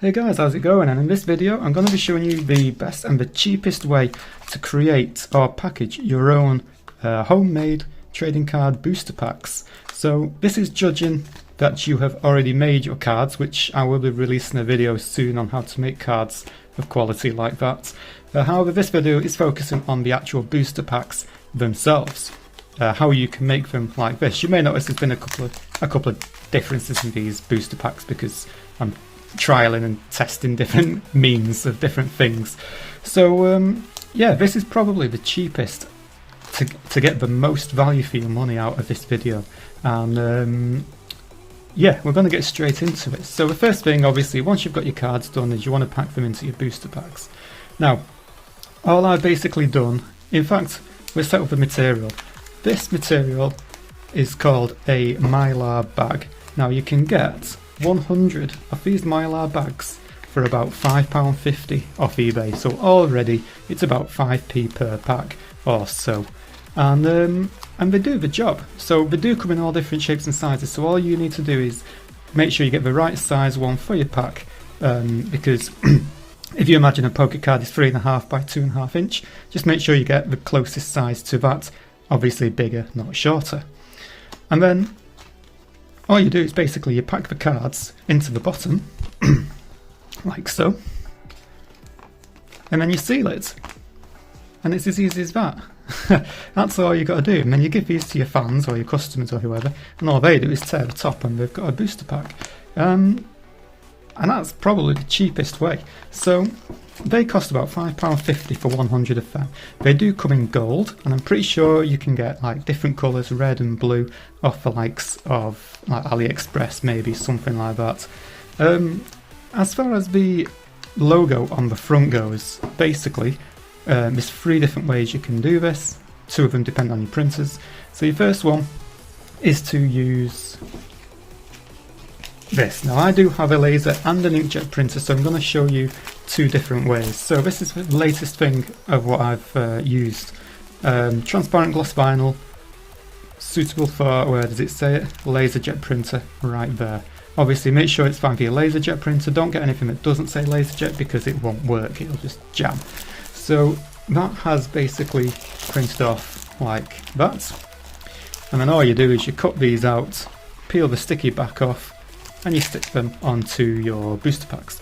Hey guys, how's it going? And in this video I'm going to be showing you the best and the cheapest way to create or package your own homemade trading card booster packs. So this is judging that you have already made your cards, which I will be releasing a video soon on how to make cards of quality like that. However, this video is focusing on the actual booster packs themselves, how you can make them like this. You may notice there's been a couple of differences in these booster packs because I'm trialing and testing different means of different things. So yeah, this is probably the cheapest to get the most value for your money out of this video, and yeah, we're going to get straight into it. So the first thing, obviously, once you've got your cards done, is you want to pack them into your booster packs. Now, all I've basically done, in fact, we'll set up the material. This material is called a Mylar bag. Now you can get 100 of these Mylar bags for about £5.50 off eBay, so already it's about 5p per pack or so, and they do the job. So they do come in all different shapes and sizes, so all you need to do is make sure you get the right size one for your pack, because if you imagine a poker card is 3.5 by 2.5 inch, just make sure you get the closest size to that, obviously bigger, not shorter. And then all you do is basically you pack the cards into the bottom, like so, and then you seal it. And it's as easy as that. That's all you got to do. And then you give these to your fans or your customers or whoever, and all they do is tear the top and they've got a booster pack. And that's probably the cheapest way. So they cost about £5.50 for 100 of them. They do come in gold, and I'm pretty sure you can get like different colours, red and blue, off the likes of like AliExpress, maybe something like that. As far as the logo on the front goes, basically there's 3 different ways you can do this. 2 of them depend on your printers. So your first one is to use this. Now I do have a laser and an inkjet printer, so I'm going to show you 2 different ways. So this is the latest thing of what I've used. Transparent gloss vinyl, suitable for, where does it say it? Laser jet printer, right there. Obviously make sure it's fine for your laser jet printer. Don't get anything that doesn't say laser jet because it won't work, it'll just jam. So that has basically printed off like that, and then all you do is you cut these out, peel the sticky back off, and you stick them onto your booster packs.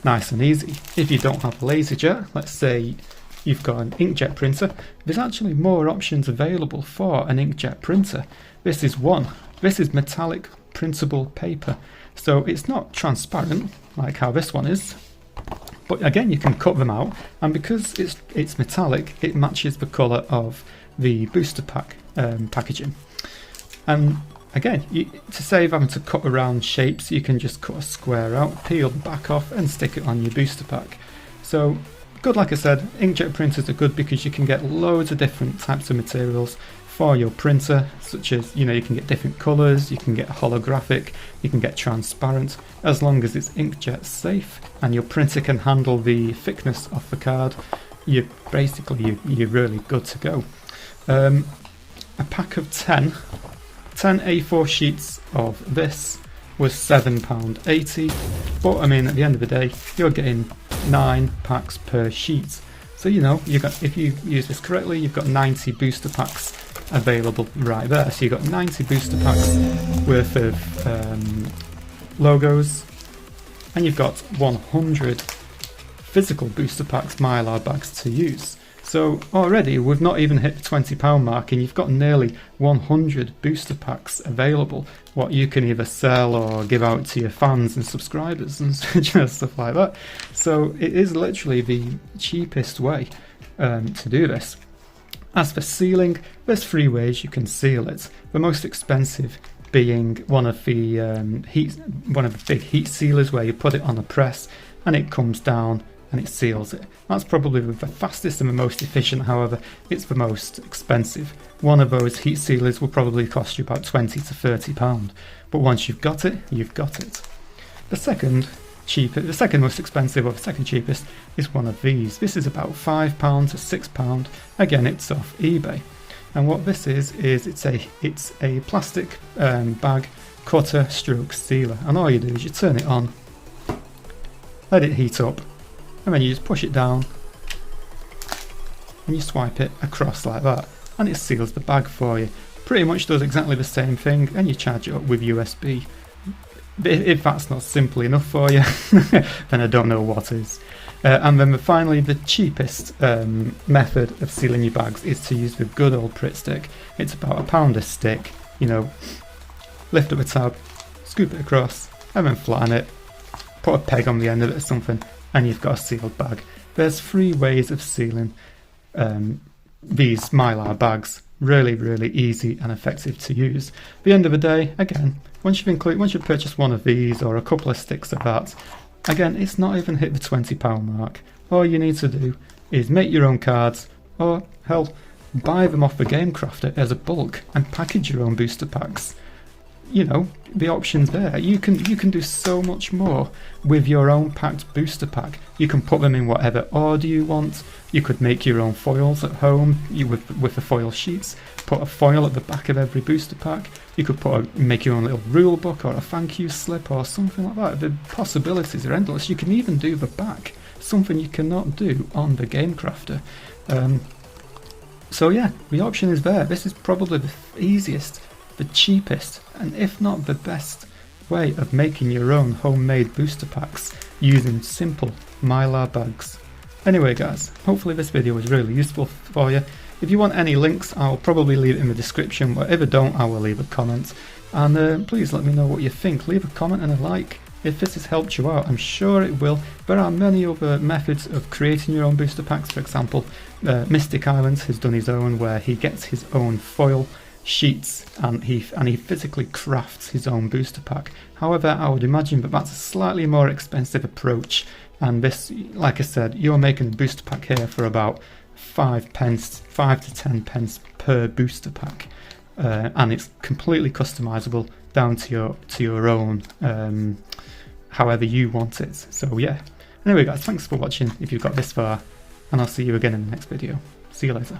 Nice and easy. If you don't have a laser jet, let's say you've got an inkjet printer, there's actually more options available for an inkjet printer. This is one. This is metallic printable paper, so it's not transparent like how this one is, but again you can cut them out, and because it's metallic, it matches the colour of the booster pack packaging. And again, to save having to cut around shapes, you can just cut a square out, peel the back off and stick it on your booster pack. So good, like I said, inkjet printers are good because you can get loads of different types of materials for your printer, such as, you know, you can get different colours, you can get holographic, you can get transparent, as long as it's inkjet safe and your printer can handle the thickness of the card. You're really good to go. A pack of 10 A4 sheets of this was £7.80, but I mean at the end of the day you're getting 9 packs per sheet, so you know if you use this correctly, you've got 90 booster packs available right there. So you've got 90 booster packs worth of logos, and you've got 100 physical booster packs, Mylar bags to use. So already we've not even hit the £20 mark, and you've got nearly 100 booster packs available, what you can either sell or give out to your fans and subscribers and stuff like that. So it is literally the cheapest way to do this. As for sealing, there's 3 ways you can seal it. The most expensive being one of the big heat sealers, where you put it on a press and it comes down and it seals it. That's probably the fastest and the most efficient. However, it's the most expensive. One of those heat sealers will probably cost you about £20 to £30, but once you've got it, you've got it. The second most expensive, or the second cheapest, is one of these. This is about £5 to £6. Again, it's off eBay. And what this is it's a plastic bag cutter stroke sealer, and all you do is you turn it on let it heat up, and then you just push it down and you swipe it across like that, and it seals the bag for you. Pretty much does exactly the same thing, and you charge it up with USB. If that's not simple enough for you, then I don't know what is. And then finally, the cheapest method of sealing your bags is to use the good old Pritt stick. It's about £1 a stick. You know, lift up a tab, scoop it across, and then flatten it, put a peg on the end of it or something, and you've got a sealed bag. There's 3 ways of sealing these Mylar bags. Really, really easy and effective to use. At the end of the day, again, once you've purchased one of these or a couple of sticks of that, again, it's not even hit the £20 mark. All you need to do is make your own cards, or hell, buy them off the Game Crafter as a bulk and package your own booster packs. You know, the options there. You can do so much more with your own packed booster pack. You can put them in whatever order you want. You could make your own foils at home with the foil sheets. Put a foil at the back of every booster pack. You could make your own little rule book or a thank you slip or something like that. The possibilities are endless. You can even do the back, something you cannot do on the Game Crafter. So yeah, the option is there. This is probably the easiest, the cheapest, and if not the best way of making your own homemade booster packs using simple Mylar bags. Anyway guys, hopefully this video was really useful for you. If you want any links, I'll probably leave it in the description, but if I don't, I will leave a comment. And please let me know what you think. Leave a comment and a like if this has helped you out. I'm sure it will. There are many other methods of creating your own booster packs. For example, Mystic Islands has done his own, where he gets his own foil sheets and he physically crafts his own booster pack. However, I would imagine that that's a slightly more expensive approach, and this, like I said, you're making a booster pack here for about 5 to 10 pence per booster pack, and it's completely customizable down to your own however you want it. So yeah, anyway guys, thanks for watching if you've got this far, and I'll see you again in the next video. See you later.